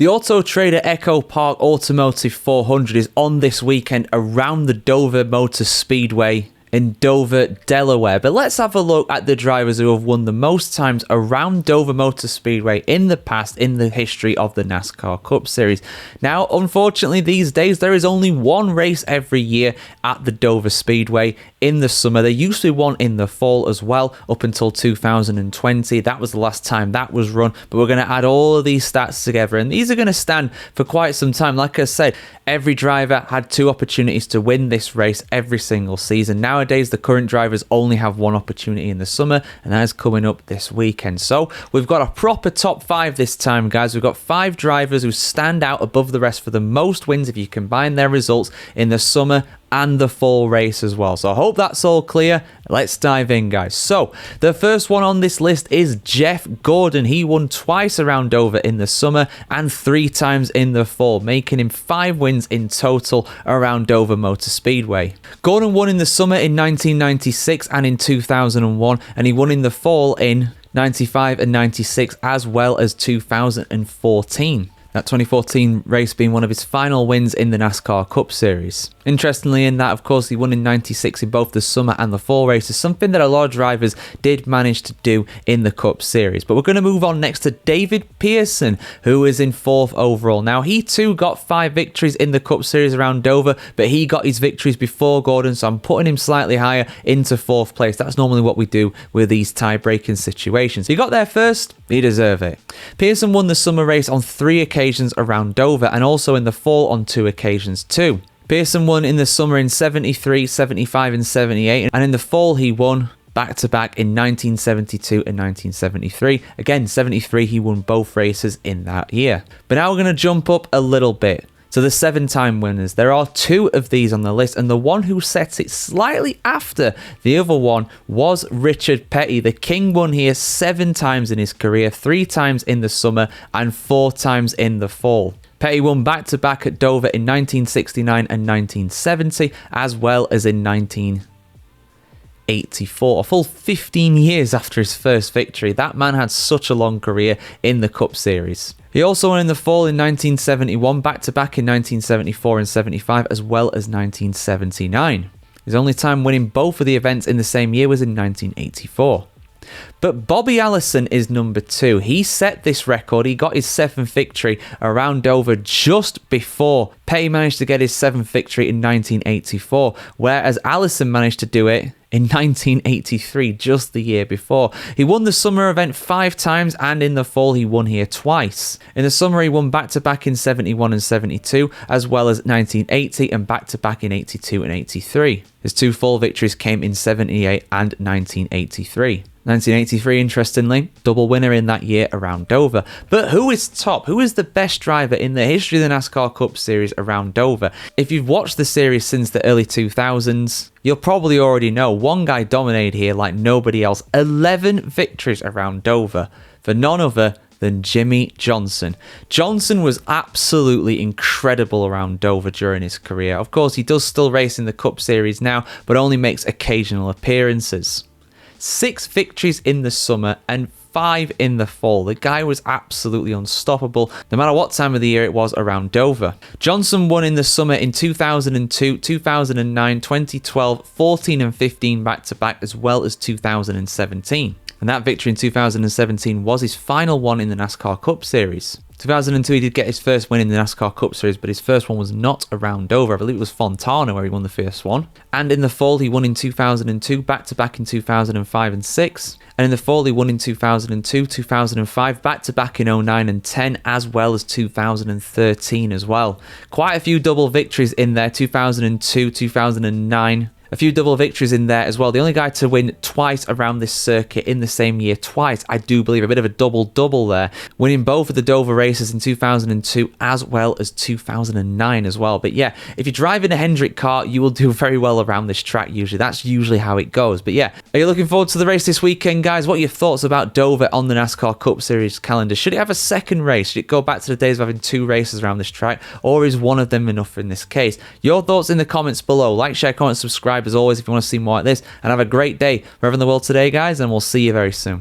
The Auto Trader Echo Park Automotive 400 is on this weekend around the Dover Motor Speedway in Dover, Delaware. But let's have a look at the drivers who have won the most times around Dover Motor Speedway in the past in the history of the NASCAR Cup Series. Now, unfortunately, these days, there is only one race every year at the Dover Speedway in the summer. There used to be one in the fall as well, up until 2020. That was the last time that was run. But we're going to add all of these stats together, and these are going to stand for quite some time. Like I said, every driver had 2 opportunities to win this race every single season. Nowadays, the current drivers only have 1 opportunity in the summer, and that is coming up this weekend. So we've got a proper top 5 this time, guys. We've got 5 drivers who stand out above the rest for the most wins if you combine their results in the summer and the fall race as well. So I hope that's all clear. Let's dive in, guys. So the first one on this list is Jeff Gordon. He won twice around Dover in the summer and 3 times in the fall, making him 5 wins in total around Dover Motor Speedway. Gordon won in the summer in 1996 and in 2001, and he won in the fall in 95 and 96 as well as 2014. That 2014 race being one of his final wins in the NASCAR Cup Series. Interestingly in that, of course, he won in 96 in both the summer and the fall races, something that a lot of drivers did manage to do in the Cup Series. But we're going to move on next to David Pearson, who is in 4th overall. Now, he too got 5 victories in the Cup Series around Dover, but he got his victories before Gordon, so I'm putting him slightly higher into 4th place. That's normally what we do with these tie-breaking situations. He got there first, he deserved it. Pearson won the summer race on 3 occasions around Dover, and also in the fall on 2 occasions too. Pearson won in the summer in 73, 75 and 78, and in the fall he won back-to-back in 1972 and 1973. Again, 73 he won both races in that year. But now we're going to jump up a little bit. So the 7-time winners, there are 2 of these on the list, and the one who sets it slightly after the other one was Richard Petty. The King won here 7 times in his career, 3 times in the summer and 4 times in the fall. Petty won back-to-back at Dover in 1969 and 1970, as well as in 1984, a full 15 years after his first victory. That man had such a long career in the Cup Series. He also won in the fall in 1971, back-to-back in 1974 and 75, as well as 1979. His only time winning both of the events in the same year was in 1984. But Bobby Allison is number 2. He set this record. He got his 7th victory around Dover just before Petty managed to get his 7th victory in 1984, whereas Allison managed to do it in 1983, just the year before. He won the summer event 5 times, and in the fall he won here twice. In the summer he won back-to-back in 71 and 72, as well as 1980 and back-to-back in 82 and 83. His 2 fall victories came in 78 and 1983. 1983, interestingly, double winner in that year around Dover. But who is top? Who is the best driver in the history of the NASCAR Cup Series around Dover? If you've watched the series since the early 2000s, you'll probably already know one guy dominated here like nobody else. 11 victories around Dover for none other than Jimmie Johnson. Johnson was absolutely incredible around Dover during his career. Of course, he does still race in the Cup Series now, but only makes occasional appearances. 6 victories in the summer and 5 in the fall. The guy was absolutely unstoppable, no matter what time of the year it was around Dover. Johnson won in the summer in 2002, 2009, 2012, 14 and 15 back-to-back, as well as 2017. And that victory in 2017 was his final one in the NASCAR Cup Series. 2002, he did get his first win in the NASCAR Cup Series, but his first one was not around Dover. I believe it was Fontana where he won the first one. And in the fall, he won in 2002, back-to-back in 2005 and 6. And in the fall, he won in 2002, 2005, back-to-back in 09 and 10, as well as 2013 as well. Quite a few double victories in there, 2002, 2009. A few double victories in there as well. The only guy to win twice around this circuit in the same year, twice, I do believe. A bit of a double-double there. Winning both of the Dover races in 2002 as well as 2009 as well. But yeah, if you're driving a Hendrick car, you will do very well around this track usually. That's usually how it goes. But yeah, are you looking forward to the race this weekend, guys? What are your thoughts about Dover on the NASCAR Cup Series calendar? Should it have a second race? Should it go back to the days of having 2 races around this track? Or is one of them enough in this case? Your thoughts in the comments below. Like, share, comment, subscribe as always if you want to see more like this, and have a great day wherever in the world today, guys, and we'll see you very soon.